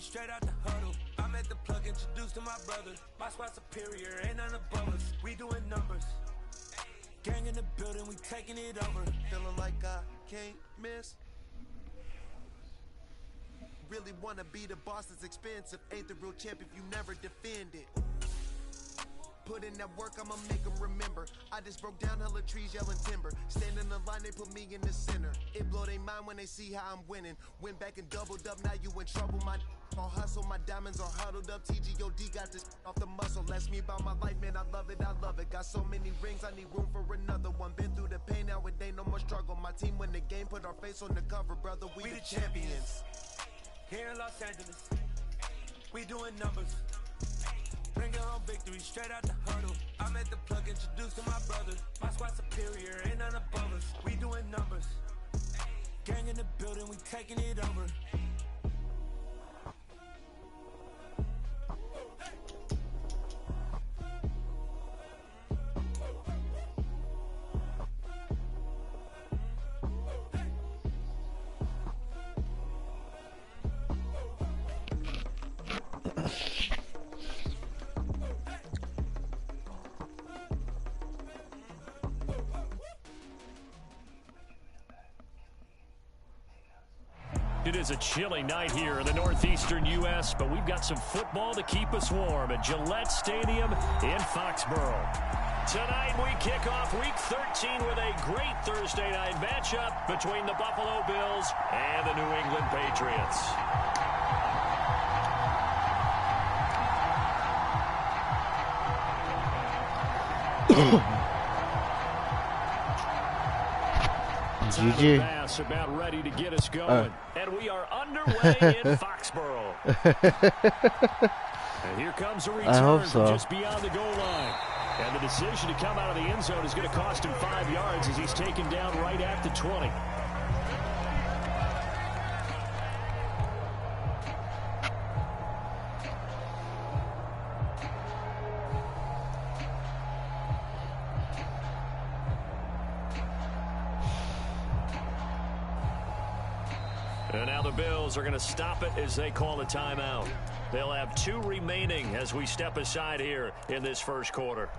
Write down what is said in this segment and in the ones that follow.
straight out the huddle. I'm at the plug, introduced to my brother. My squad superior, ain't none above us. We doing numbers. Gang in the building, we taking it over. Feeling like I can't miss. Really wanna be the boss, it's expensive. Ain't the real champ if you never defend it. Put in that work, I'ma make them remember. I just broke down hella trees, yelling timber. Stand in the line, they put me in the center. It blow their mind when they see how I'm winning. Went back and doubled up, now you in trouble. My all hustle, my diamonds are huddled up. TGOD got this off the muscle. That's me about my life, man, I love it, I love it. Got so many rings, I need room for another one. Been through the pain, now it ain't no more struggle. My team win the game, put our face on the cover, brother, we the champions. Here in Los Angeles, we doing numbers. Bringing home victory straight out the huddle. I'm at the plug, introduced to my brother. My squad superior, ain't none above us. We doing numbers. Gang in the building, we taking it over. It is a chilly night here in the northeastern U.S., but we've got some football to keep us warm at Gillette Stadium in Foxborough. Tonight we kick off Week 13 with a great Thursday night matchup between the Buffalo Bills and the New England Patriots. GG. Pass about ready to get us going. And we are underway in Foxborough. And here comes a return from just beyond the goal line. And the decision to come out of the end zone is going to cost him 5 yards as he's taken down right at the 20. And now the Bills are going to stop it as they call a timeout. They'll have 2 remaining as we step aside here in this first quarter.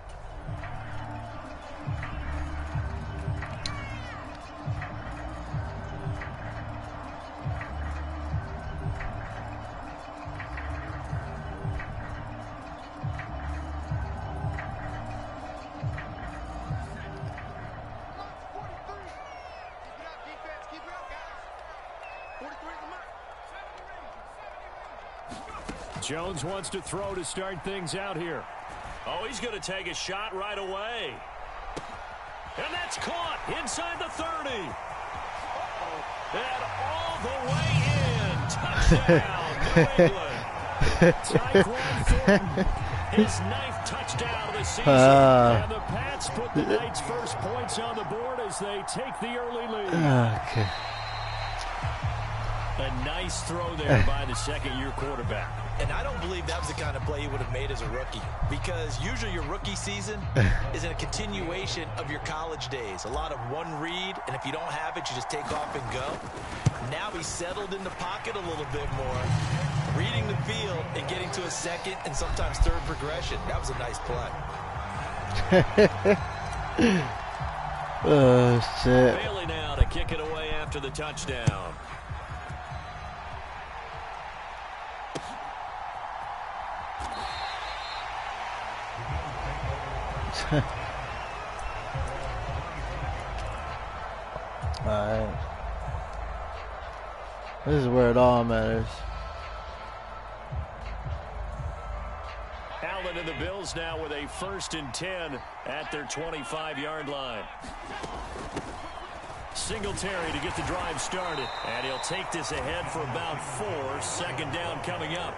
Jones wants to throw to start things out here. Oh, he's going to take a shot right away. And that's caught inside the 30. And all the way in. Touchdown, New England. Tyquan Thornton, his 9th touchdown of the season. And the Pats put the night's first points on the board as they take the early lead. Okay. A nice throw there by the second-year quarterback. And I don't believe that was the kind of play he would have made as a rookie, because usually your rookie season is in a continuation of your college days. A lot of one read, and if you don't have it, you just take off and go. Now he's settled in the pocket a little bit more, reading the field and getting to a second and sometimes third progression. That was a nice play. Oh, shit. Bailey now to kick it away after the touchdown. Alright. This is where it all matters. Allen and the Bills now with a 1st and 10 at their 25-yard line. Singletary to get the drive started. And he'll take this ahead for about 4. 2nd down coming up.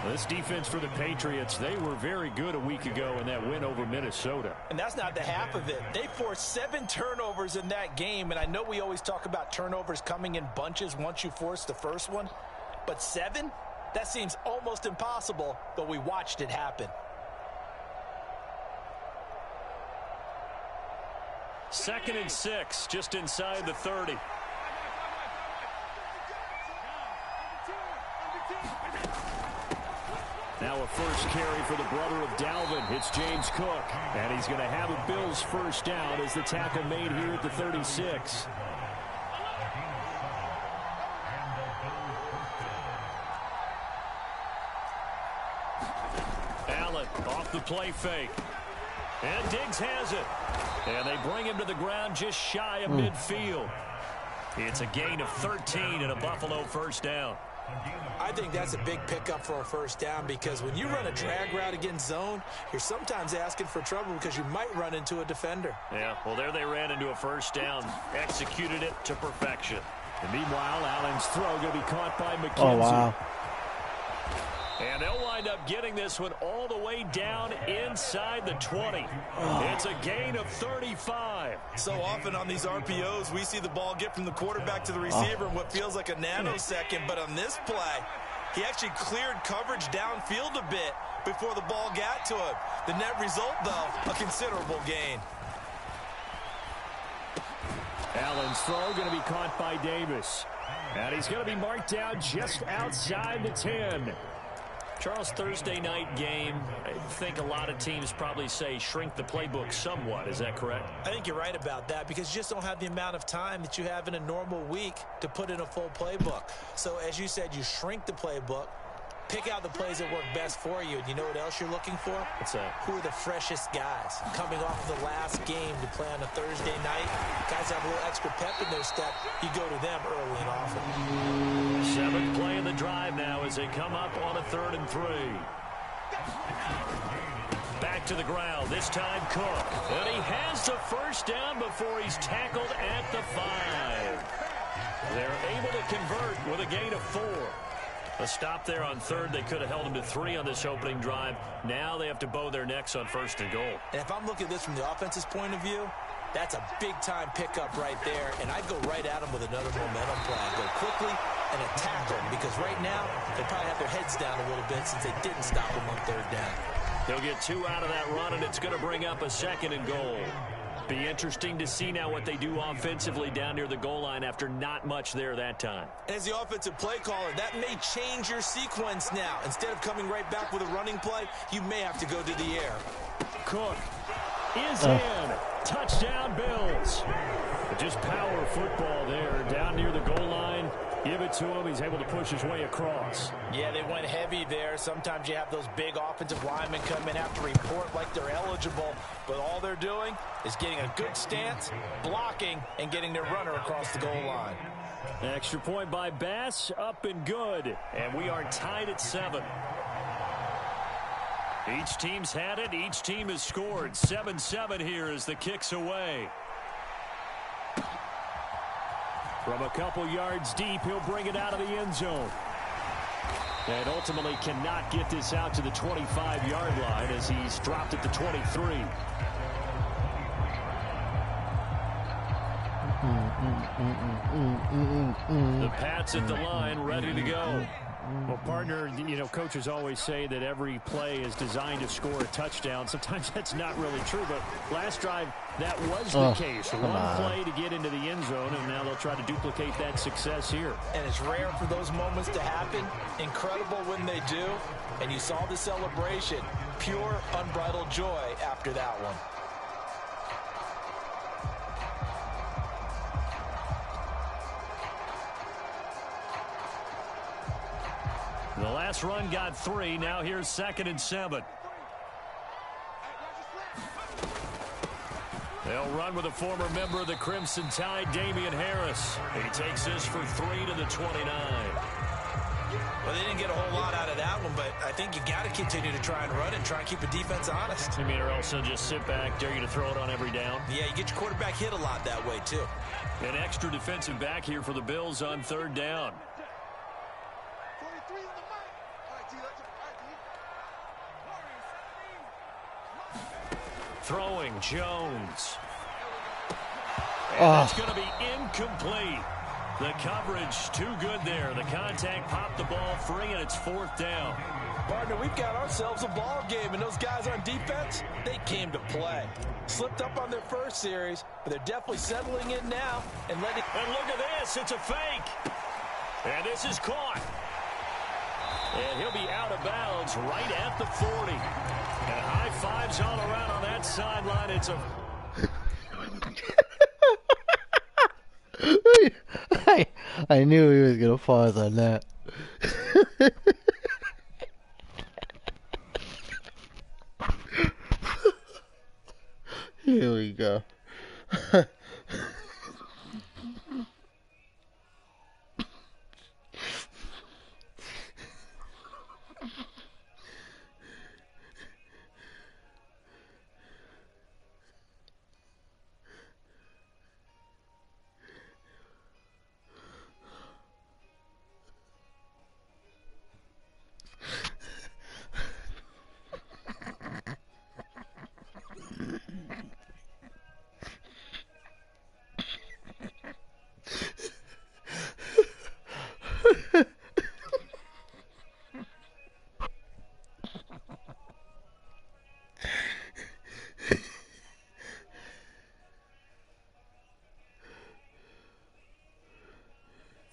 This defense for the Patriots, they were very good a week ago in that win over Minnesota. And that's not the half of it. They forced 7 turnovers in that game, and I know we always talk about turnovers coming in bunches once you force the first one, but 7? That seems almost impossible, but we watched it happen. 2nd and 6, just inside the 30. Now a first carry for the brother of Dalvin. It's James Cook. And he's going to have a Bills first down as the tackle made here at the 36. Allen off the play fake. And Diggs has it. And they bring him to the ground just shy of midfield. It's a gain of 13 and a Buffalo first down. I think that's a big pickup for a first down because when you run a drag route against zone, you're sometimes asking for trouble because you might run into a defender. Yeah, well, there they ran into a first down. Executed it to perfection. And meanwhile, Allen's throw going to be caught by McKenzie. Oh, wow. And they'll wind up getting this one all the way down inside the 20. It's a gain of 35. So often on these RPOs, we see the ball get from the quarterback to the receiver in what feels like a nanosecond. But on this play, he actually cleared coverage downfield a bit before the ball got to him. The net result, though, a considerable gain. Allen's throw going to be caught by Davis. And he's going to be marked down just outside the 10. Charles, Thursday night game, I think a lot of teams probably say shrink the playbook somewhat. Is that correct? I think you're right about that because you just don't have the amount of time that you have in a normal week to put in a full playbook. So as you said, you shrink the playbook, pick out the plays that work best for you. And you know what else you're looking for? What's that? Who are the freshest guys coming off of the last game to play on a Thursday night? Guys have a little extra pep in their step. You go to them early and often. 7th play of the drive now as they come up on a 3rd and 3. Back to the ground, this time Cook. And he has the first down before he's tackled at the 5. They're able to convert with a gain of 4. A stop there on 3rd. They could have held him to 3 on this opening drive. Now they have to bow their necks on 1st and goal. And if I'm looking at this from the offense's point of view, that's a big-time pickup right there, and I'd go right at him with another momentum play. Go quickly and attack them because right now they probably have their heads down a little bit since they didn't stop him on 3rd down. They'll get 2 out of that run, and it's going to bring up a 2nd and goal. Be interesting to see now what they do offensively down near the goal line after not much there that time. And as the offensive play caller, that may change your sequence now. Instead of coming right back with a running play, you may have to go to the air. Cook is in. Touchdown, Bills. Just power football there down near the goal line. Give it to him. He's able to push his way across. Yeah, they went heavy there. Sometimes you have those big offensive linemen come in, have to report like they're eligible, but all they're doing is getting a good stance, blocking, and getting their runner across the goal line. Extra point by Bass, up and good. And we are tied at 7. Each team's had it. Each team has scored. 7-7 here as the kick's away. From a couple yards deep, he'll bring it out of the end zone. And ultimately cannot get this out to the 25-yard line as he's dropped at the 23. The Pats at the line, ready to go. Well, partner, you know, coaches always say that every play is designed to score a touchdown. Sometimes that's not really true, but last drive, that was the case. One play to get into the end zone, and now they'll try to duplicate that success here. And it's rare for those moments to happen. Incredible when they do. And you saw the celebration. Pure, unbridled joy after that one. The last run got 3. Now here's 2nd and 7. They'll run with a former member of the Crimson Tide, Damian Harris. He takes this for 3 to the 29. Well, they didn't get a whole lot out of that one, but I think you got to continue to try and run and try and keep the defense honest. I mean, or else they'll just sit back, dare you to throw it on every down. Yeah, you get your quarterback hit a lot that way, too. An extra defensive back here for the Bills on 3rd down. Throwing Jones. And that's going to be incomplete. The coverage too good there. The contact popped the ball free, and it's 4th down. Partner, we've got ourselves a ball game, and those guys on defense, they came to play. Slipped up on their first series, but they're definitely settling in now. And look at this. It's a fake. And this is caught. And he'll be out of bounds right at the 40. And high fives all around on that sideline. It's a... I knew he was going to pause on that. Here we go.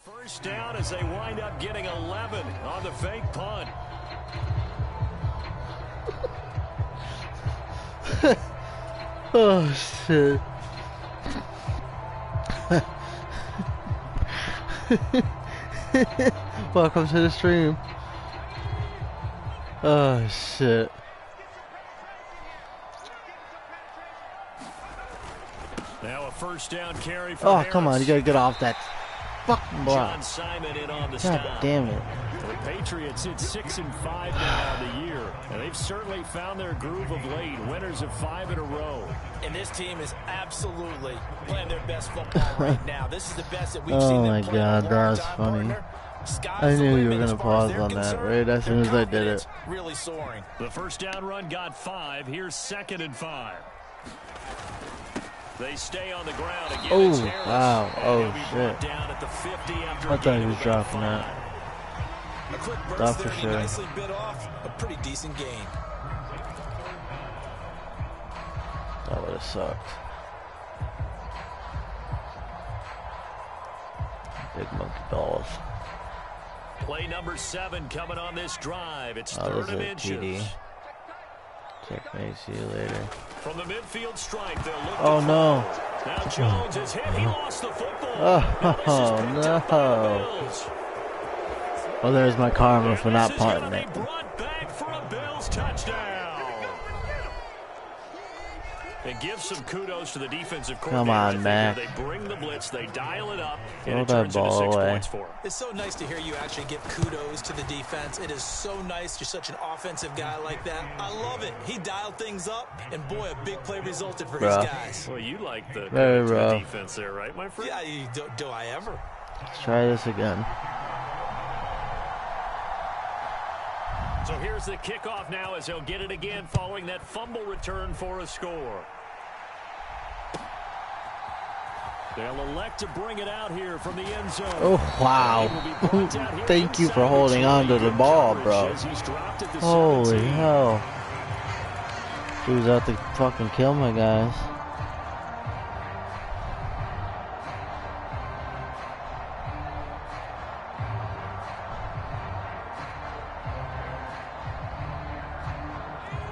First down as they wind up getting 11 on the fake punt. Oh, shit. Welcome to the stream. Oh, shit. Now a first down carry for Oh, come on. You got to get off that fucking block. John Simon in on the God stop. damn it. The Patriots hit 6-5 now on the year, and they've certainly found their groove of late. Winners of 5 in a row. And this team is absolutely playing their best football right now. This is the best that we've Oh seen them my play God, in a that long was time, funny. partner. Sky's I the knew you limit were as gonna far as pause they're on that concerned. right as soon as I did it. Really soaring. The first down run got 5. Here's 2nd and 5. They stay on the ground again. Oh, It's Harris, wow. and Oh, he'll be shit. brought down at the 50 after I a thought gain he of was about dropping 5. that. A quick burst That's there, for and sure. he nicely bit off a pretty decent gain. That would have sucked. Big monkey balls. Play number 7 coming on this drive. It's Oh, this 3rd and is a inches. TD. Check me, see you later. From the midfield stripe, they'll look Oh, to no. throw. Now Jones is hit. He lost the football. Now this is Oh, picked up by the no. Bills. Well, there's my karma for And not this is gonna punting be it. brought back for a Bills touchdown. And give some kudos to the defensive Come coordinator. on, I think Mac. They bring the blitz, they dial it up, Throw and it that turns into ball 6 away. points for them. It's so nice to hear you actually give kudos to the defense. It is so nice. You're such an offensive guy like that. I love it. He dialed things up, and boy, a big play resulted for his Bruh. guys. Well, you like the Very the rough. defense there, right, my friend? Yeah, do I ever? Let's try this again. So here's the kickoff now as he'll get it again following that fumble return for a score. They'll elect to bring it out here from the end zone. Oh, wow. Thank you for holding on to the ball, bro. Holy hell. He was out to fucking kill my guys.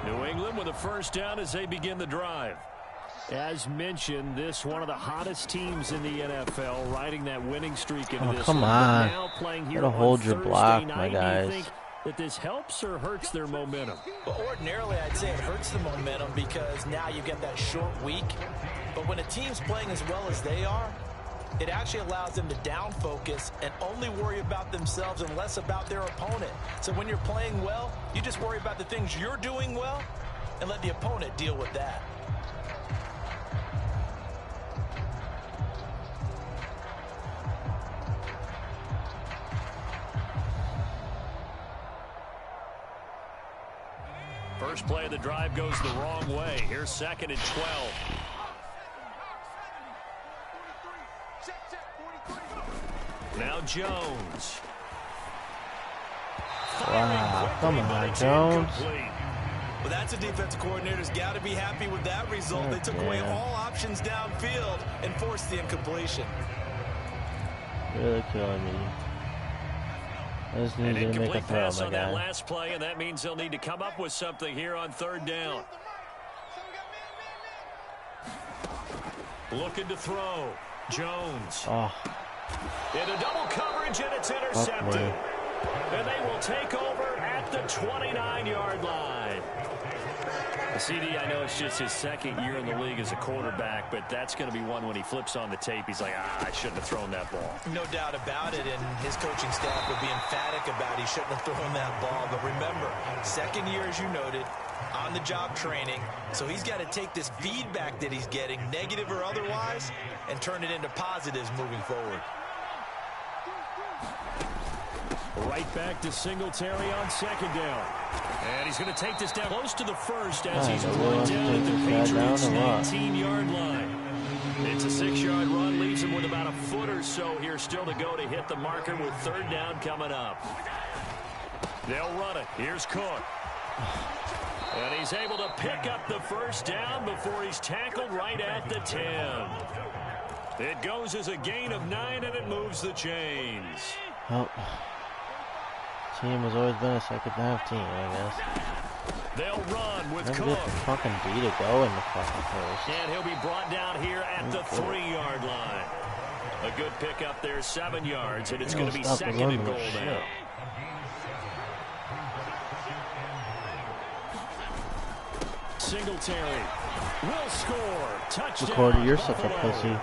New England with a first down as they begin the drive. As mentioned, this one of the hottest teams in the NFL, riding that winning streak into Oh, this come one. on. But now playing here Gotta on hold your Thursday block, night, my do you guys. think that this helps or hurts their momentum? Well, ordinarily, I'd say it hurts the momentum because now you get that short week. But when a team's playing as well as they are, it actually allows them to down focus and only worry about themselves and less about their opponent. So when you're playing well, you just worry about the things you're doing well and let the opponent deal with that. First play of the drive goes the wrong way. Here's 2nd and 12. Now Jones. Wow, come on, Jones. Well, that's a defensive coordinator's got to be happy with that result. Oh, They took away damn. all options downfield and forced the incompletion. Really killing me. I just need to make a throw, pass my on guy. that last play, and that means they'll need to come up with something here on 3rd down. Looking to throw. Jones. Oh. Into double coverage, and it's intercepted. And they will take over at the 29-yard line. CD, I know it's just his 2nd year in the league as a quarterback, but that's going to be one when he flips on the tape. He's like, I shouldn't have thrown that ball. No doubt about it, and his coaching staff would be emphatic about he shouldn't have thrown that ball. But remember, 2nd year, as you noted, on-the-job training. So he's got to take this feedback that he's getting, negative or otherwise, and turn it into positives moving forward. Right back to Singletary on 2nd down. And he's going to take this down close to the 1st as he's brought down at the Patriots' 19-yard line. It's a 6-yard run, leaves him with about a foot or so here still to go to hit the marker with 3rd down coming up. They'll run it. Here's Cook. And he's able to pick up the 1st down before he's tackled right at the 10. It goes as a gain of 9, and it moves the chains. Oh. Team has always been a second-half team, I guess. They'll run with Never Cook. get the fucking D to go in the fucking 1st. And he'll be brought down here at the 3-yard line. A good pickup there, 7 yards, and it's going to be 2nd and goal now. Singletary will score. Touchdown. Cordy, you're such a pussy.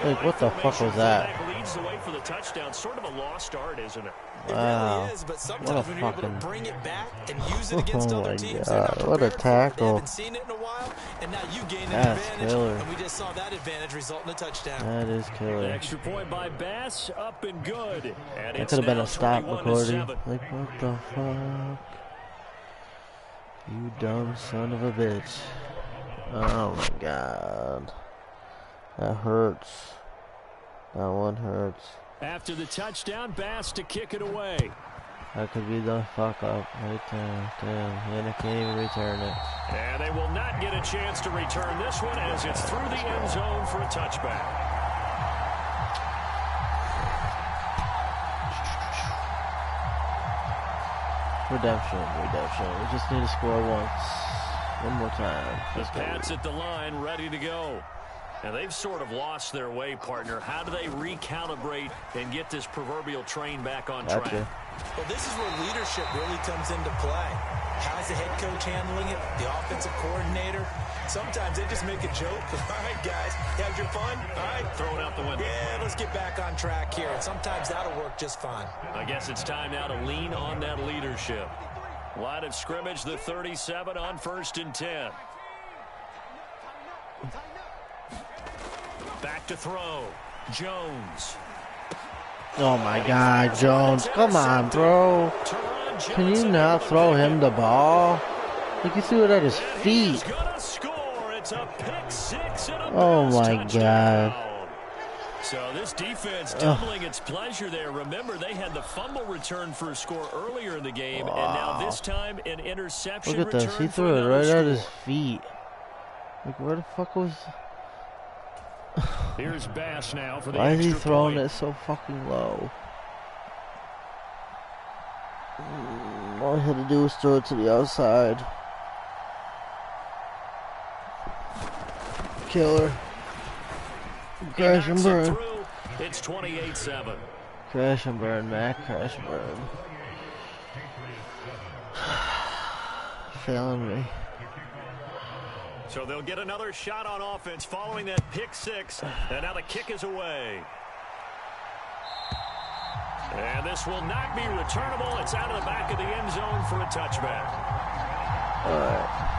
Like, what the fuck was that? Leads the way for the touchdown. Sort of a lost art, isn't it? Wow. It really is, but sometimes when you're able to bring it back and use it Oh against other my teams, God, what a tackle. They haven't seen it in a while, and now you gain an That's advantage, killer. and we just saw that advantage result in a touchdown. That is The killer. extra point by Bass, up and good. And That it's could have been now a stop, 21-7. McCordy. Like, what the fuck? You dumb son of a bitch. Oh my God. That hurts. That one hurts. After the touchdown, Bass to kick it away. That could be the fuck up right there. Damn, Hannah can't even return it. And they will not get a chance to return this one as it's through the end zone for a touchback. Redemption. We just need to score once. One more time. The Pats at the line, ready to go. And they've sort of lost their way, partner. How do they recalibrate and get this proverbial train back on track? Gotcha. Well, this is where leadership really comes into play. How's the head coach handling it? The offensive coordinator? Sometimes they just make a joke. All right, guys, you had your fun? All right. Throw it out the window. Yeah, let's get back on track here. And sometimes that'll work just fine. I guess it's time now to lean on that leadership. Line of scrimmage, the 37 on 1st and 10. Back to throw. Jones. Oh my God, Jones. Come on, bro. Can you not throw him the ball? Like, you threw it at his feet. Oh my God. So this defense doubling its pleasure there. Remember, they had the fumble return for a score earlier in the game, and now this time an interception. Look at this. He threw it right at his feet. Like, where the fuck was... Here's Bass now for the Why is he extra throwing point. it so fucking low? All he had to do was throw it to the outside. Killer. Crash and burn. It's 28-7. Crash and burn, Mac. Crash and burn. Failing me. So they'll get another shot on offense following that pick six. And now the kick is away. And this will not be returnable. It's out of the back of the end zone for a touchback. All right.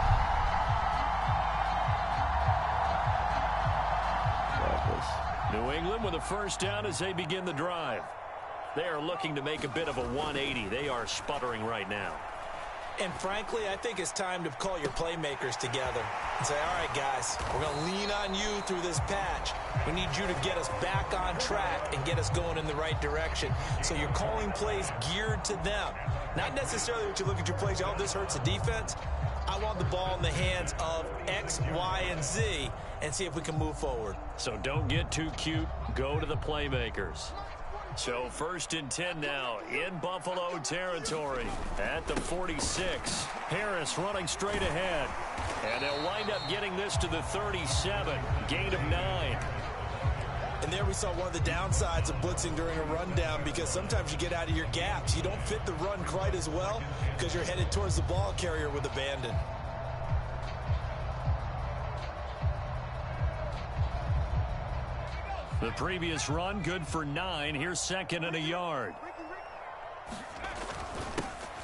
New England with a first down as they begin the drive. They are looking to make a bit of a 180. They are sputtering right now. And frankly, I think it's time to call your playmakers together and say, all right, guys, we're going to lean on you through this patch. We need you to get us back on track and get us going in the right direction. So you're calling plays geared to them. Not necessarily what you look at your plays, oh, this hurts the defense. I want the ball in the hands of X, Y, and Z and see if we can move forward. So don't get too cute. Go to the playmakers. So 1st and 10 now in Buffalo territory at the 46. Harris running straight ahead. And they'll wind up getting this to the 37. Gain of 9. And there we saw one of the downsides of blitzing during a rundown, because sometimes you get out of your gaps. You don't fit the run quite as well because you're headed towards the ball carrier with abandon. The previous run good for 9. Here's 2nd and a yard.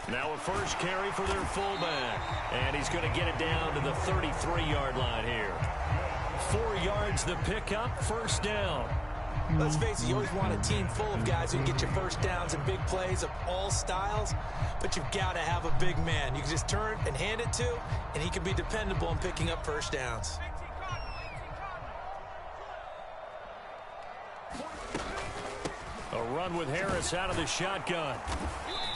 Now a first carry for their fullback. And he's going to get it down to the 33-yard line here. 4 yards the pickup, 1st down. Let's face it, you always want a team full of guys who can get you first downs and big plays of all styles, but you've got to have a big man you can just turn and hand it to, and he can be dependable in picking up first downs. A run with Harris out of the shotgun.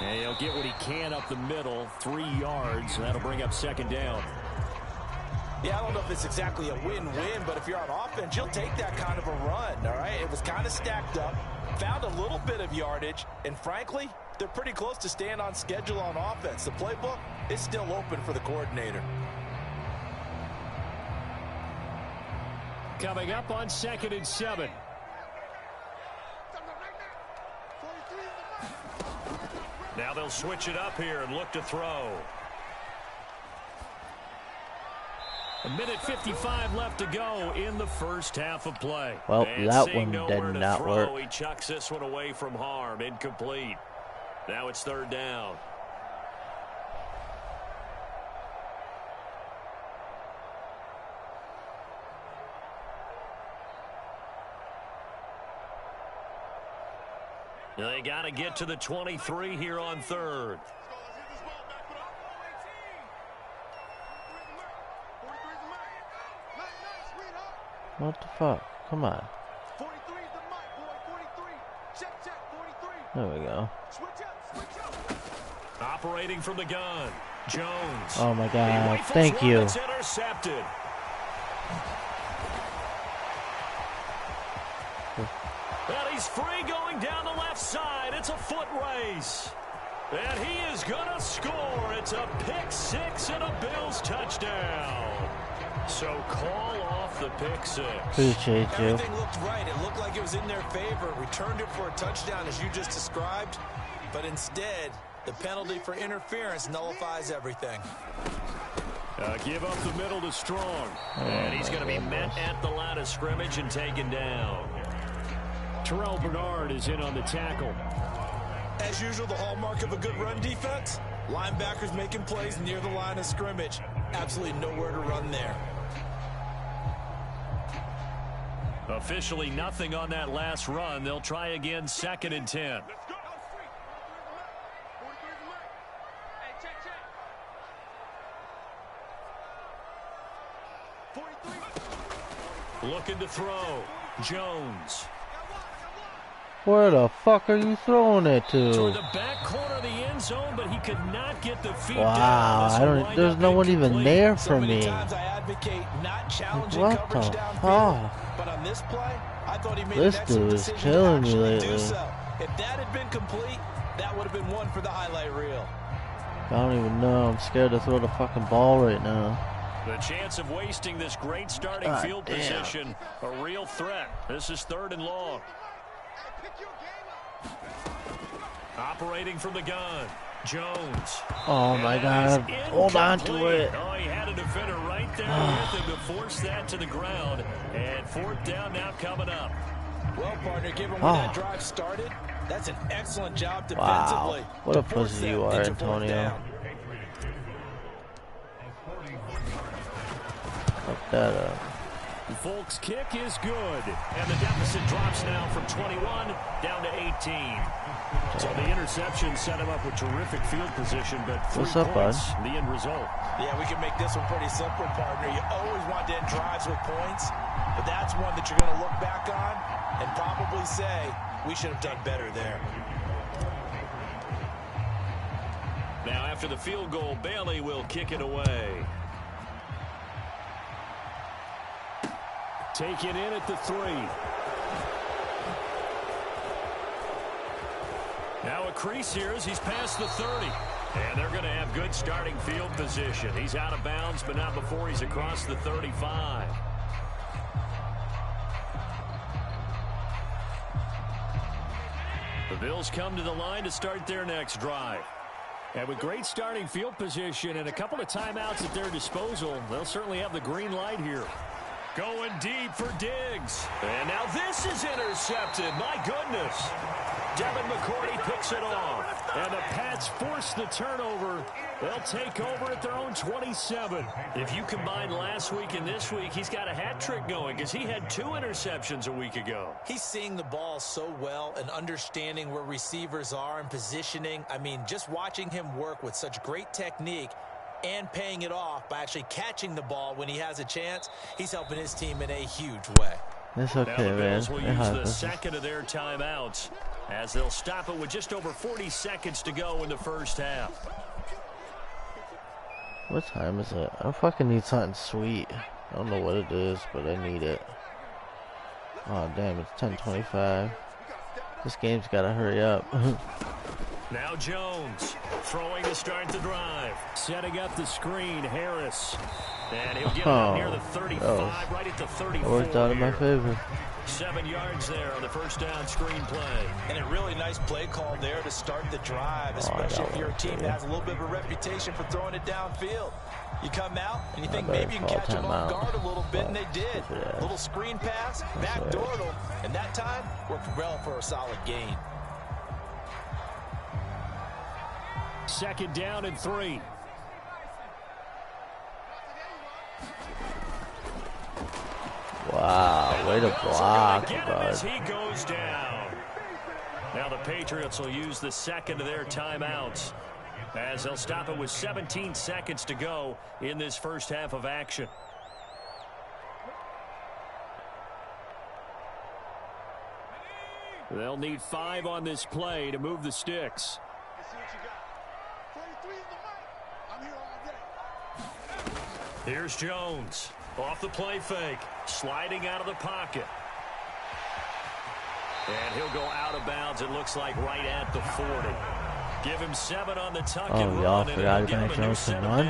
And he'll get what he can up the middle, 3 yards. That'll bring up 2nd down. Yeah, I don't know if it's exactly a win-win, but if you're on offense, you'll take that kind of a run, all right? It was kind of stacked up, found a little bit of yardage, and frankly, they're pretty close to staying on schedule on offense. The playbook is still open for the coordinator. Coming up on 2nd and 7. Now they'll switch it up here and look to throw. 1:55 left to go in the first half of play. Well, and that one did not work. He chucks this one away from harm. Incomplete. Now it's 3rd down. They got to get to the 23 here on 3rd. What the fuck? Come on. There we go. Operating from the gun, Jones. Oh my God! Thank you. It's intercepted. And he's free going down the left side. It's a foot race. And he is going to score. It's a pick-6 and a Bills touchdown. So call off the pick-6. Appreciate you. Everything looked right. It looked like it was in their favor. Returned it for a touchdown, as you just described. But instead, the penalty for interference nullifies everything. Give up the middle to Strong. And he's going to be met at the line of scrimmage and taken down. Terrell Bernard is in on the tackle. As usual, the hallmark of a good run defense, linebackers making plays near the line of scrimmage. Absolutely nowhere to run there. Officially nothing on that last run. They'll try again, 2nd and 10. Looking to throw. Jones. Where the fuck are you throwing it to? Toward the back corner of the end zone, but he could not get the feet down. Wow, there's no one even there for me. Times I advocate not challenging What coverage the downfield, fuck? but on this play, I thought he made This an excellent dude is decision killing to me actually lately. do so. If that had been complete, that would have been one for the highlight reel. I don't even know. I'm scared to throw the fucking ball right now. The chance of wasting this great starting field position, a real threat. This is 3rd and long. Operating from the gun, Jones. Oh my God, hold on to it. Oh, he had a defender right there with him to force that to the ground. And 4th down now coming up. Well, partner, given when that drive started, that's an excellent job defensively. Wow, what a pussy you are, Antonio. Fuck that up. Folk's kick is good. And the deficit drops now from 21 down to 18. So the interception set him up with terrific field position, but 3 What's up, bud? points, the end result. Yeah, we can make this one pretty simple, partner. You always want to end drives with points, but that's one that you're going to look back on and probably say, we should have done better there. Now, after the field goal, Bailey will kick it away. Take it in at the 3. Now a crease here as he's past the 30. And they're going to have good starting field position. He's out of bounds, but not before he's across the 35. The Bills come to the line to start their next drive. And with great starting field position and a couple of timeouts at their disposal, they'll certainly have the green light here. Going deep for Diggs. And now this is intercepted. My goodness. Devin McCourty picks it off. And the Pats force the turnover. They'll take over at their own 27. If you combine last week and this week, he's got a hat trick going because he had 2 interceptions a week ago. He's seeing the ball so well and understanding where receivers are and positioning. I mean, just watching him work with such great technique and paying it off by actually catching the ball when he has a chance, he's helping his team in a huge way. It's okay, now the man. Bills will use the second of their timeouts as they'll stop it with just over 40 seconds to go in the first half. What time is it? I fucking need something sweet. I don't know what it is, but I need it. Oh, damn, it's 10:25. This game's gotta hurry up. Now Jones throwing to start the drive. Setting up the screen, Harris. And he'll get it out near the 35, right at the 34. Worked out in my favor. 7 yards there on the first down screen play. And a really nice play call there to start the drive, especially if you're a team that has a little bit of a reputation for throwing it downfield. You come out and you think maybe you can catch them off guard a little bit, and they did. A little screen pass, backdoored them, and that time worked well for a solid gain. Second down and 3. Wow, way to block, bud. He goes down. Now the Patriots will use the second of their timeouts as they'll stop it with 17 seconds to go in this first half of action. They'll need 5 on this play to move the sticks. Here's Jones. Off the play fake. Sliding out of the pocket. And he'll go out of bounds, it looks like, right at the 40. Give him 7 on the tuck and run. Y'all forgot about Jones and run?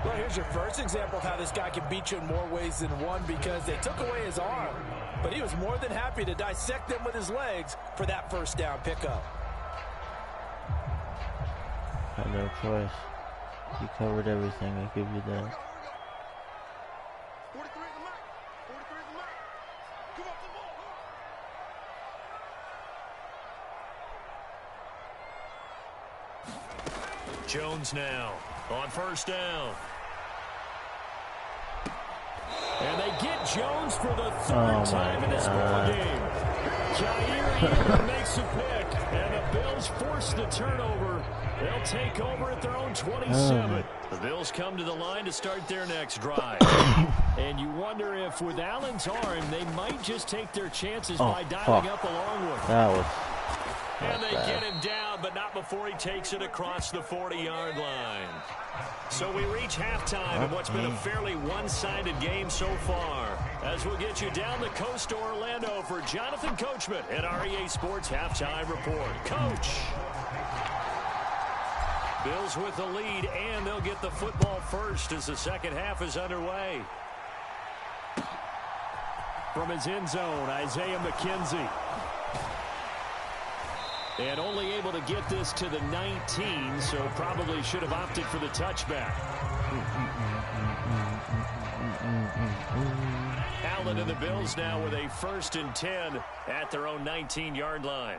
Well, here's your first example of how this guy can beat you in more ways than one, because they took away his arm. But he was more than happy to dissect them with his legs for that first down pickup. I had no choice. You covered everything. I give you that. Jones now on first down. And they get Jones for the 3rd time in this ball game. Jair makes a pick, and the Bills force the turnover. They'll take over at their own 27. The Bills come to the line to start their next drive. And you wonder if with Allen's arm, they might just take their chances by dialing up a long one. That was... And they get him down, but not before he takes it across the 40-yard line. So we reach halftime in what's been a fairly one-sided game so far. As we'll get you down the coast to Orlando for Jonathan Coachman at our EA Sports Halftime Report. Coach. Bills with the lead, and they'll get the football first as the second half is underway. From his end zone, Isaiah McKenzie. And only able to get this to the 19, so probably should have opted for the touchback. Allen and the Bills now with a 1st and 10 at their own 19-yard line.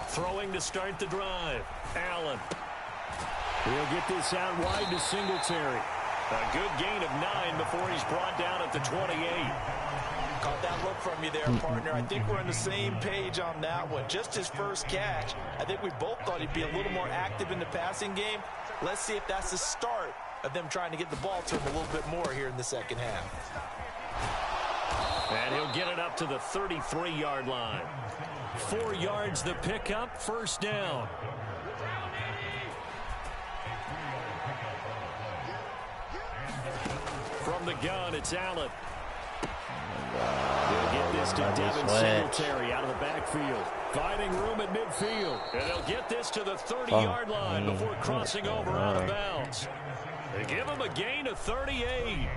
Throwing to start the drive. Allen. He'll get this out wide to Singletary. A good gain of 9 before he's brought down at the 28. Caught that look from you there, partner. I think we're on the same page on that one. Just his first catch. I think we both thought he'd be a little more active in the passing game. Let's see if that's the start of them trying to get the ball to him a little bit more here in the second half. And he'll get it up to the 33-yard line. 4 yards the pickup, first down. From the gun, it's Allen. this to Let me Devin switch. Singletary out of the backfield. Finding room at midfield. And they'll get this to the 30-yard line before crossing over out of bounds. They give him a gain of 38.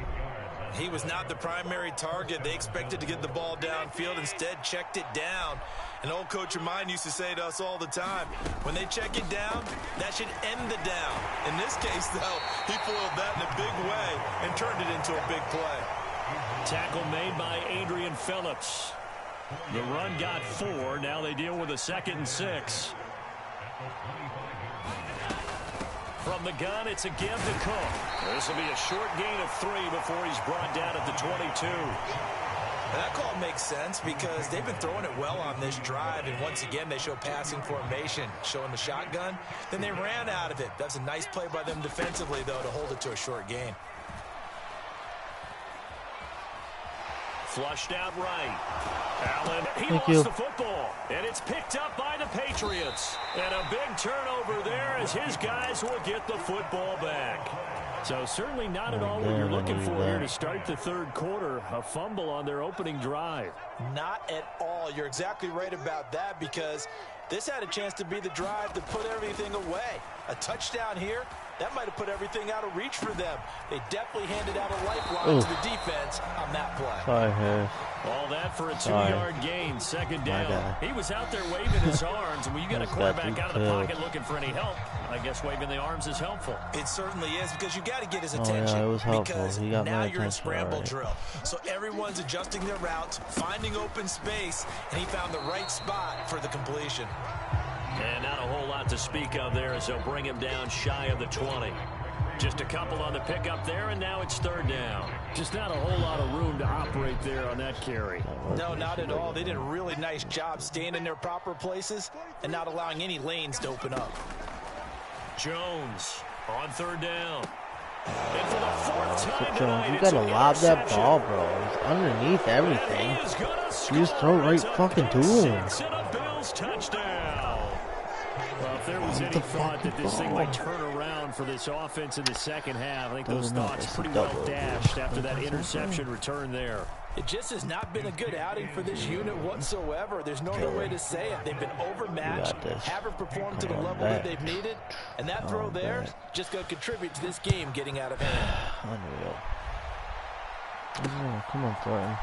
He was not the primary target. They expected to get the ball downfield. Instead, checked it down. An old coach of mine used to say to us all the time, when they check it down, that should end the down. In this case, though, he foiled that in a big way and turned it into a big play. Tackle made by Adrian Phillips. The run got 4. Now they deal with a 2nd and 6. From the gun, it's a give to Cook. This will be a short gain of 3 before he's brought down at the 22. And that call makes sense because they've been throwing it well on this drive, and once again they show passing formation, showing the shotgun. Then they ran out of it. That's a nice play by them defensively, though, to hold it to a short gain. Flushed out right. Allen, he lost the football, and it's picked up by the Patriots. And a big turnover there as his guys will get the football back. So certainly not at all what you're looking for here to start the third quarter. A fumble on their opening drive. Not at all. You're exactly right about that because this had a chance to be the drive to put everything away. A touchdown here, that might have put everything out of reach for them. They definitely handed out a lifeline to the defense on that play. Sorry, Harris. All that for a 2-yard gain, 2nd down. He was out there waving his arms, and when you got a quarterback out of the pocket looking for any help, I guess waving the arms is helpful. It certainly is because you got to get his attention. Yeah, it was helpful. Because he got now my you're in attention, scramble drill. So everyone's adjusting their routes, finding open space, and he found the right spot for the completion. And not a whole lot to speak of there as they'll bring him down shy of the 20. Just a couple on the pickup there, and now it's 3rd down. Just not a whole lot of room to operate there on that carry. No, not at all. They did a really nice job staying in their proper places and not allowing any lanes to open up. Jones on 3rd down. And for the 4th time tonight, you gotta lob that ball, bro. It's underneath everything. You just throw right fucking to him. Bills touchdown. Well, if there was any thought that this thing might turn around for this offense in the second half, I think those thoughts pretty well dashed after that interception return there. It just has not been a good outing for this unit whatsoever. There's no other way to say it. They've been overmatched, haven't performed to the level that they've needed, and that throw there just going to contribute to this game getting out of hand. Unreal. Come on, Thornton.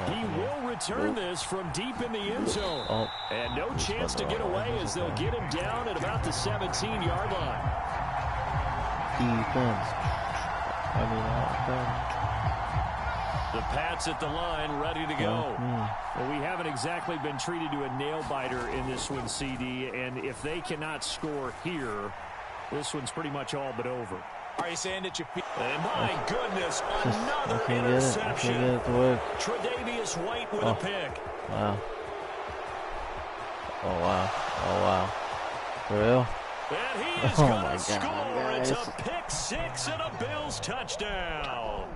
He will return this from deep in the end zone. And no chance to get away as they'll get him down at about the 17-yard line. Defense. The Pats at the line, ready to go. Well, we haven't exactly been treated to a nail-biter in this one, CD. And if they cannot score here, this one's pretty much all but over. Are you saying that you... And my goodness, another interception. I can't get it to work. Tre'Davious White with a pick. Wow. Oh, wow. Oh, wow. For real? And he is going to score. It's a pick 6 and a Bills touchdown.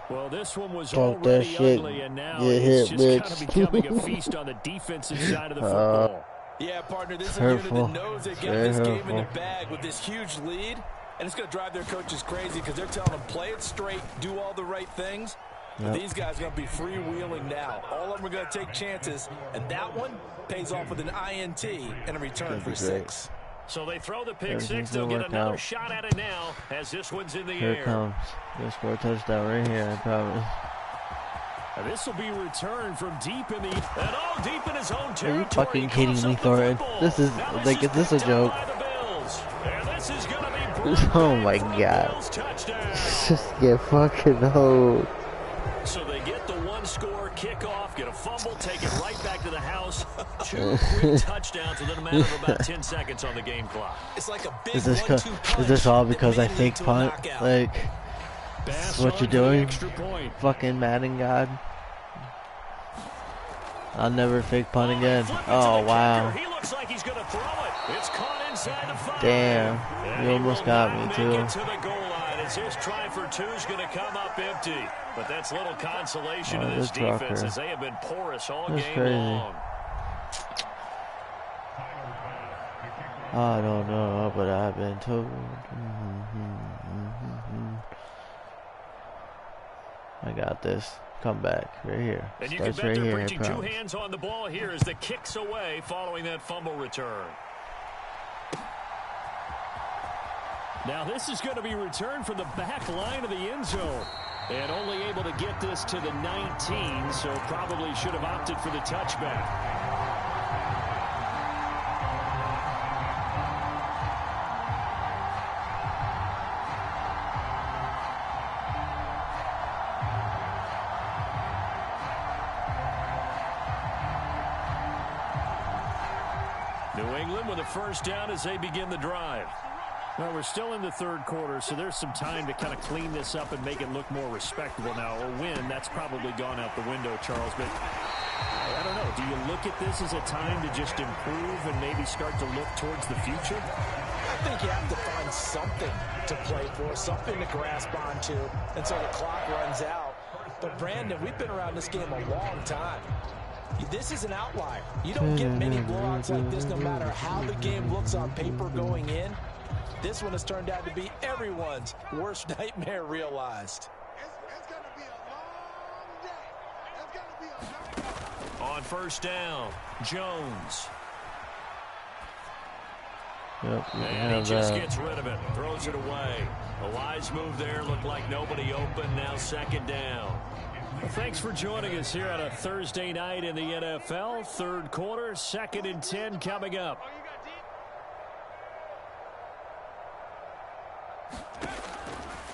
Well, this one was already ugly, and now it's just kind of becoming a feast on the defensive side of the football. Yeah, partner, this is a unit that knows they got this game in the bag with this huge lead. And it's going to drive their coaches crazy because they're telling them, play it straight, do all the right things. But these guys are going to be freewheeling now. All of them are going to take chances, and that one pays off with an INT and a return for 6. So they throw the pick 6. They'll get another shot at it now as this one's in the air. Here it comes. They'll score a touchdown right here, I promise. And this will be returned from deep in the deep in his own territory. Are you fucking kidding me, Thornton? This is like, is this a joke? And this is going to be oh my god. Just get fucking hold. So they get the 1-score kickoff, get a fumble, take it right back to the house. 2 quick touchdowns within a matter of about 10 seconds on the game clock. It's like a big is this all because I fake punt? Like, this is what you're doing? Fucking Madden God. I'll never fake punt again. Oh, wow. He looks like he's going to throw it. It's caught inside the 5. Damn. You almost got me, too. To the goal line as his try for 2 is going to come up empty. But that's little consolation to this defense as they have been porous all game long. I don't know, but I've been told. I got this. Come back right here. And you can bet they're bringing two hands on the ball here as the kick's away following that fumble return. Now this is going to be returned from the back line of the end zone. And only able to get this to the 19, so probably should have opted for the touchback. New England with a first down as they begin the drive. Well, we're still in the third quarter, so there's some time to kind of clean this up and make it look more respectable. Now, a win, that's probably gone out the window, Charles. But I don't know. Do you look at this as a time to just improve and maybe start to look towards the future? I think you have to find something to play for, something to grasp onto until the clock runs out. But, Brandon, we've been around this game a long time. This is an outlier. You don't get many blowouts like this no matter how the game looks on paper going in. This one has turned out to be everyone's worst nightmare realized. It's going to be a long day. It's going to be a long day. On first down, Jones. Yep, and he just gets rid of it, throws it away. A wise move there, looked like nobody open, now second down. Well, thanks for joining us here on a Thursday night in the NFL. Third quarter, 2nd and 10 coming up.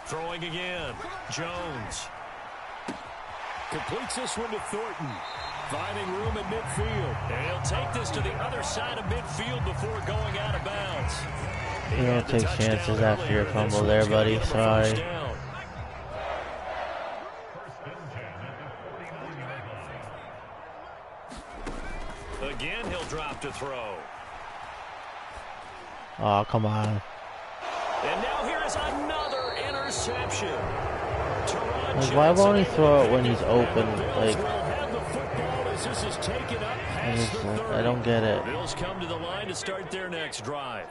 Throwing again, Jones. Completes this one to Thornton. Finding room at midfield. And he'll take this to the other side of midfield before going out of bounds. You don't take chances after your fumble there, buddy. Sorry. Again, he'll drop to throw. Oh, come on. And now here is another interception. Why won't he throw it when he's open? Like, I don't get it. Bills come to the line to start their next drive.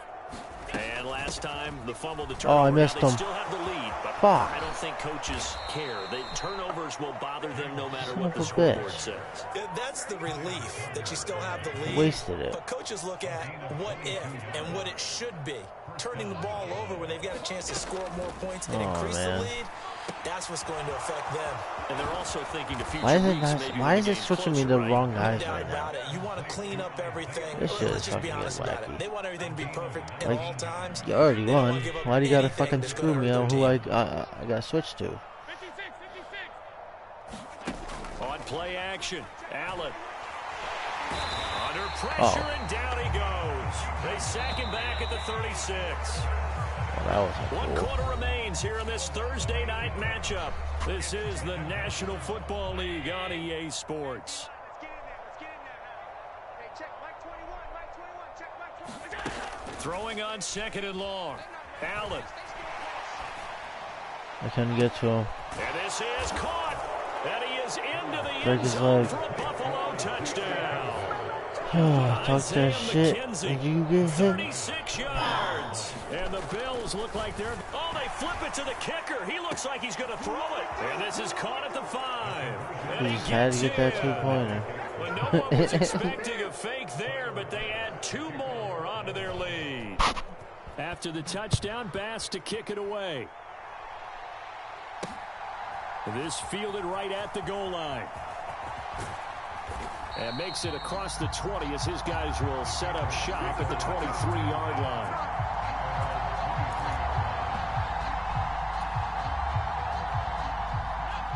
And last time, the fumble to turn. Oh, I missed him. Still have the lead, but fuck. I don't think coaches care. Turnovers will bother them no matter what the scoreboard says. That's the relief that you still have the lead. Wasted it. But coaches look at what if and what it should be. Turning the ball over when they've got a chance to score more points and increase the lead. That's what's going to affect them. And they're also thinking to future why is it switching me the wrong guys right now? You want to clean up everything. This shit is just be fucking honest about it. They want everything to be perfect at all times. You already won. Why do you gotta fucking screw me on who I got switched to? On play action, Allen. Under pressure and down he goes. They sack him back at the 36. One quarter remains here in this Thursday night matchup. This is the National Football League on EA Sports. Throwing on 2nd and long. Allen. I couldn't get to him. And this is caught. And he is into the end zone for a Buffalo touchdown. Talk that shit. Did you get him? 36 yards. And the Bills look like they're... Oh, they flip it to the kicker. He looks like he's going to throw it. And this is caught at the 5. He just had to get that 2-pointer. Well, no one was expecting a fake there, but they add 2 more onto their lead. After the touchdown, Bass to kick it away. This fielded right at the goal line. And makes it across the 20 as his guys will set up shop at the 23-yard line.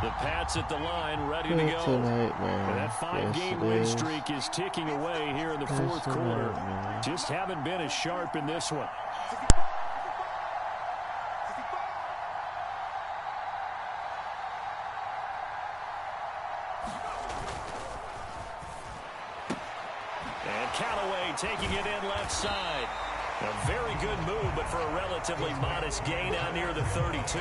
The Pats at the line, ready to go. Tonight, man. And that 5-game win streak is ticking away here in the fourth quarter. Just haven't been as sharp in this one. Taking it in left side. A very good move, but for a relatively modest gain out near the 32.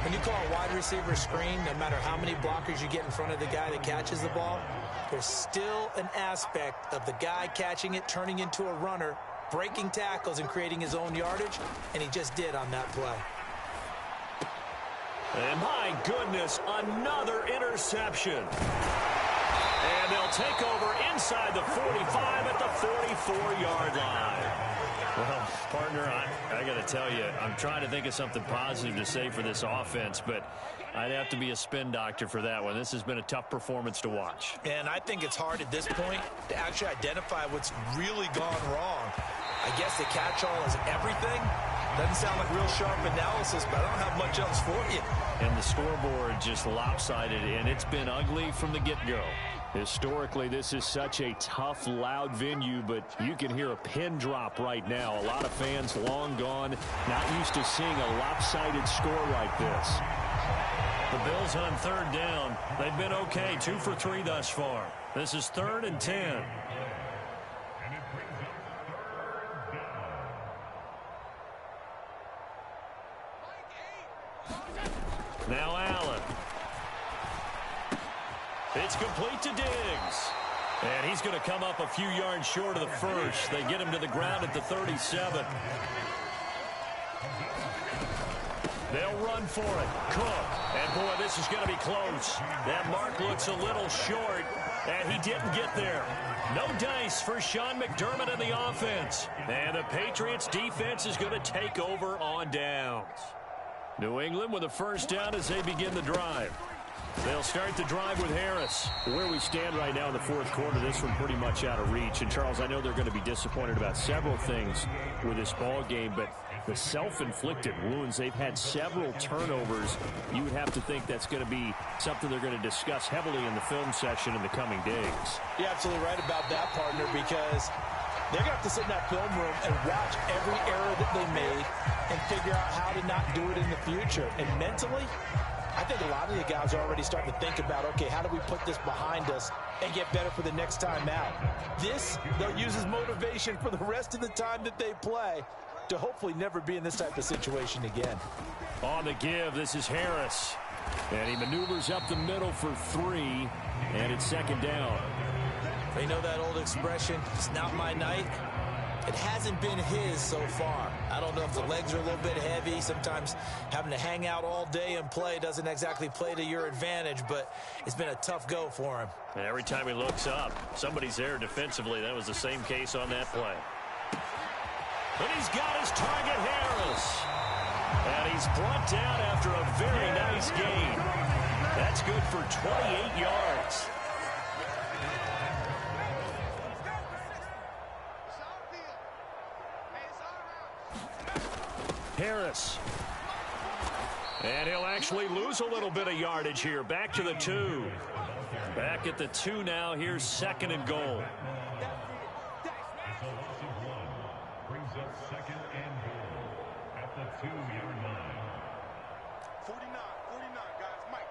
When you call a wide receiver screen, no matter how many blockers you get in front of the guy that catches the ball, there's still an aspect of the guy catching it, turning into a runner, breaking tackles and creating his own yardage, and he just did on that play. And my goodness, another interception. And they'll take over inside the 45 at the 44-yard line. Well, partner, I got to tell you, I'm trying to think of something positive to say for this offense, but I'd have to be a spin doctor for that one. This has been a tough performance to watch. And I think it's hard at this point to actually identify what's really gone wrong. I guess the catch-all is everything. Doesn't sound like real sharp analysis, but I don't have much else for you. And the scoreboard just lopsided, and it's been ugly from the get-go. Historically, this is such a tough, loud venue, but you can hear a pin drop right now. A lot of fans long gone, not used to seeing a lopsided score like this. The Bills on third down. They've been okay, 2 for 3 thus far. This is 3rd and 10. Now Allen. It's complete to Diggs. And he's going to come up a few yards short of the first. They get him to the ground at the 37. They'll run for it. Cook. And, boy, this is going to be close. That mark looks a little short, and he didn't get there. No dice for Sean McDermott and the offense. And the Patriots defense is going to take over on downs. New England with a first down as they begin the drive. They'll start the drive with Harris. Where we stand right now in the fourth quarter, this one pretty much out of reach. And, Charles, I know they're going to be disappointed about several things with this ball game, but the self-inflicted wounds, they've had several turnovers. You would have to think that's going to be something they're going to discuss heavily in the film session in the coming days. You're absolutely right about that, partner, because they're going to have to sit in that film room and watch every error that they made and figure out how to not do it in the future. And mentally, I think a lot of the guys are already starting to think about, okay, how do we put this behind us and get better for the next time out? This, they'll use as motivation for the rest of the time that they play to hopefully never be in this type of situation again. On the give, this is Harris. And he maneuvers up the middle for 3, and it's 2nd down. You know that old expression, it's not my night? It hasn't been his so far. I don't know if the legs are a little bit heavy. Sometimes having to hang out all day and play doesn't exactly play to your advantage, but it's been a tough go for him. And every time he looks up, somebody's there defensively. That was the same case on that play. And he's got his target, Harris. And he's brought down after a very nice gain. That's good for 28 yards. Harris. And he'll actually lose a little bit of yardage here. Back to the 2. Back at the 2 now. Here's 2nd and goal. Brings up 2nd and goal at the 2-yard line. 49, guys. Mike.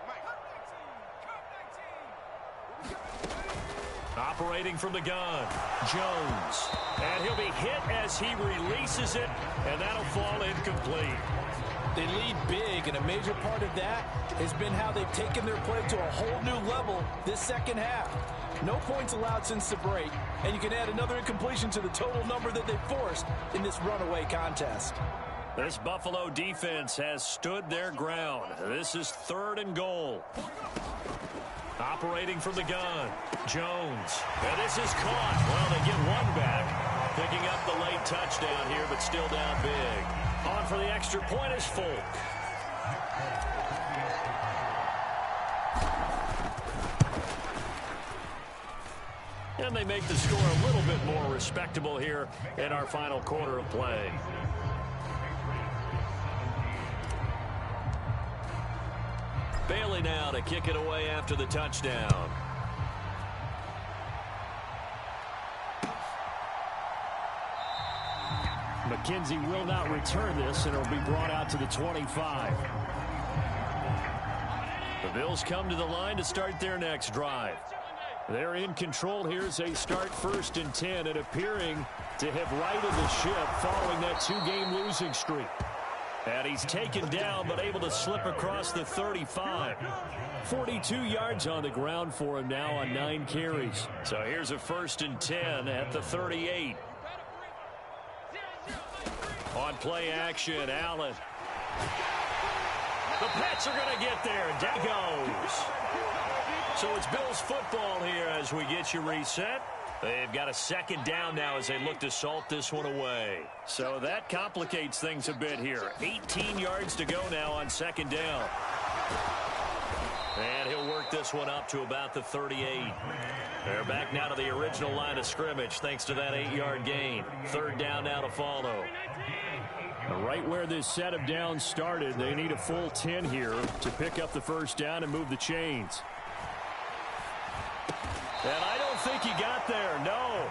Operating from the gun, Jones. And he'll be hit as he releases it, and that'll fall incomplete. They lead big, and a major part of that has been how they've taken their play to a whole new level this second half. No points allowed since the break, and you can add another incompletion to the total number that they've forced in this runaway contest. This Buffalo defense has stood their ground. This is 3rd and goal. Operating from the gun, Jones. And this is caught. Well, they get one back. Picking up the late touchdown here, but still down big. On for the extra point is Folk. And they make the score a little bit more respectable here in our final quarter of play. Bailey now to kick it away after the touchdown. McKenzie will not return this, and it'll be brought out to the 25. The Bills come to the line to start their next drive. They're in control here as they start 1st and 10 and appearing to have righted the ship following that 2-game losing streak. And he's taken down but able to slip across the 35. 42 yards on the ground for him now on 9 carries. So here's a 1st and 10 at the 38. On play action, Allen. The Pats are going to get there, and down goes. So it's Bills football here as we get you reset. They've got a second down now as they look to salt this one away. So that complicates things a bit here. 18 yards to go now on second down. And he'll work this one up to about the 38. They're back now to the original line of scrimmage thanks to that 8-yard gain. Third down now to follow. Right where this set of downs started, they need a full 10 here to pick up the first down and move the chains. And I don't think he got there, no.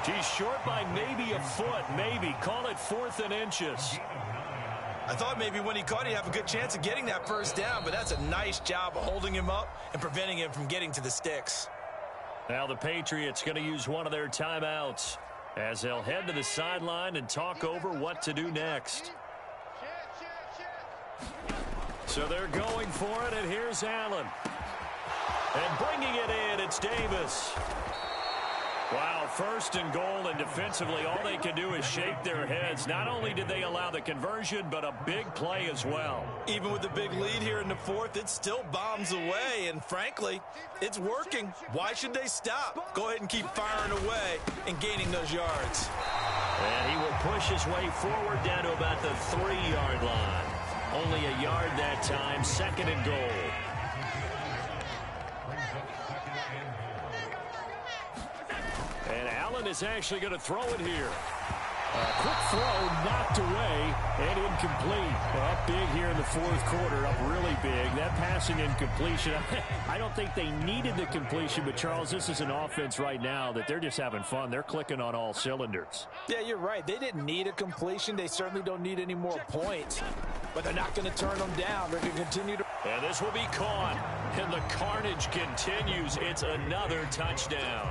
He's short by maybe a foot, maybe. Call it 4th and inches. I thought maybe when he caught it, he'd have a good chance of getting that first down, but that's a nice job of holding him up and preventing him from getting to the sticks. Now the Patriots going to use one of their timeouts as they'll head to the sideline and talk over what to do next. So they're going for it, and here's Allen. And bringing it in, it's Davis. Wow, 1st and goal, and defensively all they can do is shake their heads. Not only did they allow the conversion, but a big play as well. Even with the big lead here in the 4th, it still bombs away, and frankly, it's working. Why should they stop? Go ahead and keep firing away and gaining those yards. And he will push his way forward down to about the 3-yard line. Only a yard that time, 2nd and goal. And Allen is actually going to throw it here. Quick throw, knocked away, and incomplete. Up big here in the 4th quarter, up really big. That passing incompletion, I don't think they needed the completion, but Charles, this is an offense right now that they're just having fun. They're clicking on all cylinders. Yeah, you're right. They didn't need a completion. They certainly don't need any more points, but they're not going to turn them down. They're going to continue to. And this will be caught, and the carnage continues. It's another touchdown.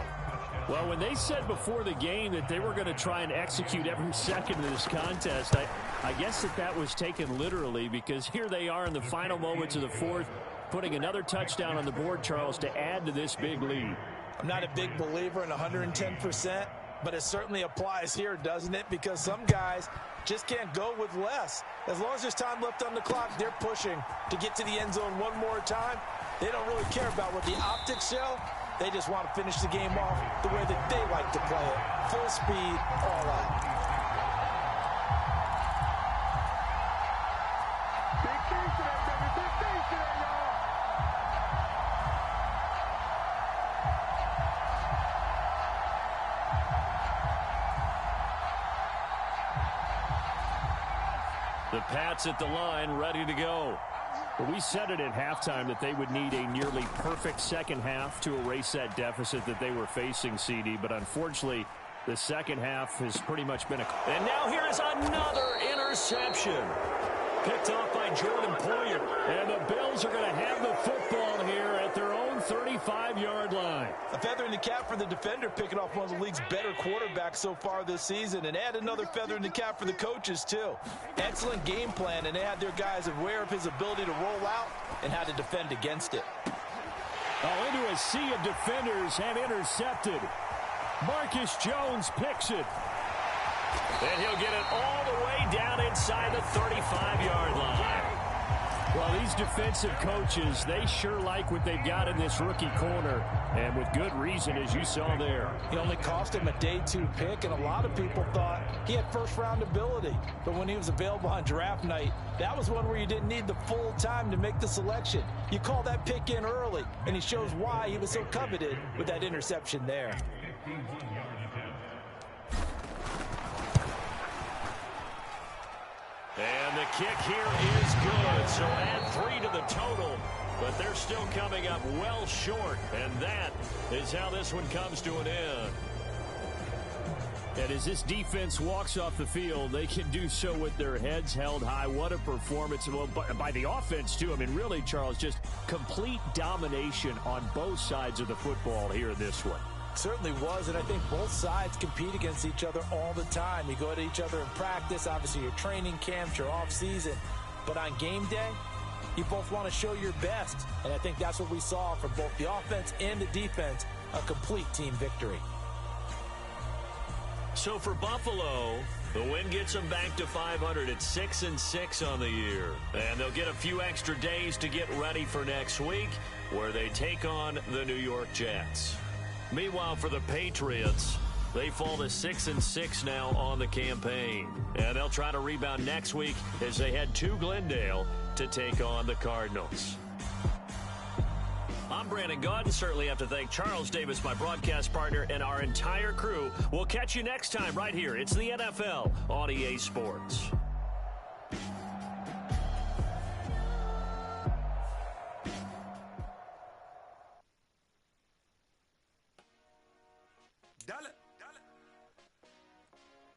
Well, when they said before the game that they were going to try and execute every second of this contest, I guess that was taken literally, because here they are in the final moments of the 4th, putting another touchdown on the board, Charles, to add to this big lead. I'm not a big believer in 110%, but it certainly applies here, doesn't it? Because some guys just can't go with less. As long as there's time left on the clock, they're pushing to get to the end zone one more time. They don't really care about what the optics show. They just want to finish the game off the way that they like to play it. Full speed, all out. Big things today, baby. Big things today, y'all. The Pats at the line, ready to go. Well, we said it at halftime that they would need a nearly perfect second half to erase that deficit that they were facing, CD. But unfortunately, the second half has pretty much been a... And now here is another interception. Picked off by Jordan Poyer. And the Bills are going to have the football here at their own 35-yard line. A feather in the cap for the defender, picking off one of the league's better quarterbacks so far this season, and add another feather in the cap for the coaches too. Excellent game plan, and they had their guys aware of his ability to roll out and how to defend against it. Oh, into a sea of defenders and intercepted. Marcus Jones picks it. And he'll get it all the way down inside the 35-yard line. Well, these defensive coaches, they sure like what they've got in this rookie corner, and with good reason, as you saw there. He only cost him a day 2 pick, and a lot of people thought he had first-round ability. But when he was available on draft night, that was one where you didn't need the full time to make the selection. You call that pick in early, and he shows why he was so coveted with that interception there. And the kick here is good, so add 3 to the total, but they're still coming up well short, and that is how this one comes to an end. And as this defense walks off the field, they can do so with their heads held high. What a performance by the offense, too. I mean, really, Charles, just complete domination on both sides of the football here in this one. Certainly was, and I think both sides compete against each other all the time. You go at each other in practice, obviously your training camps, your off season, but on game day, you both want to show your best, and I think that's what we saw from both the offense and the defense, a complete team victory. So for Buffalo, The win gets them back to 500 at 6-6 on the year. And they'll get a few extra days to get ready for next week, where they take on the New York Jets. Meanwhile, for the Patriots, they fall to 6-6 now on the campaign. And they'll try to rebound next week as they head to Glendale to take on the Cardinals. I'm Brandon Gaudin. Certainly have to thank Charles Davis, my broadcast partner, and our entire crew. We'll catch you next time right here. It's the NFL on EA Sports.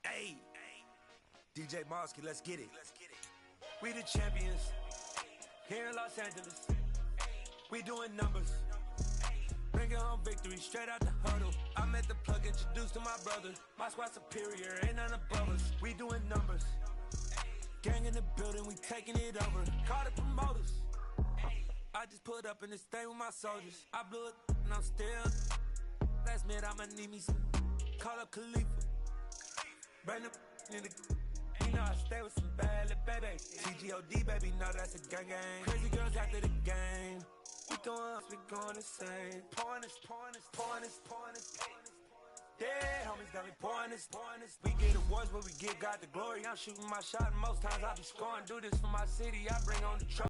Hey, DJ Mosky, let's get it. We the champions here in Los Angeles. We doing numbers, bringing home victory straight out the huddle. I'm at the plug, introduced to my brother. My squad superior, ain't none above us. We doing numbers, gang in the building, we taking it over. Call the promoters, I just put up in this thing with my soldiers. I blew it and I'm still. Last minute I'ma need me some. Call up Khalifa, bring the in the. You know I stay with some bad little baby. TGOD baby, know that's a gang gang. Crazy girls after the game. We doing us, we going insane. Pouring this. Yeah, homies got me pouring this. We get awards, but we give God the glory. I'm shooting my shot, and most times I be scoring. Do this for my city, I bring on the trophy.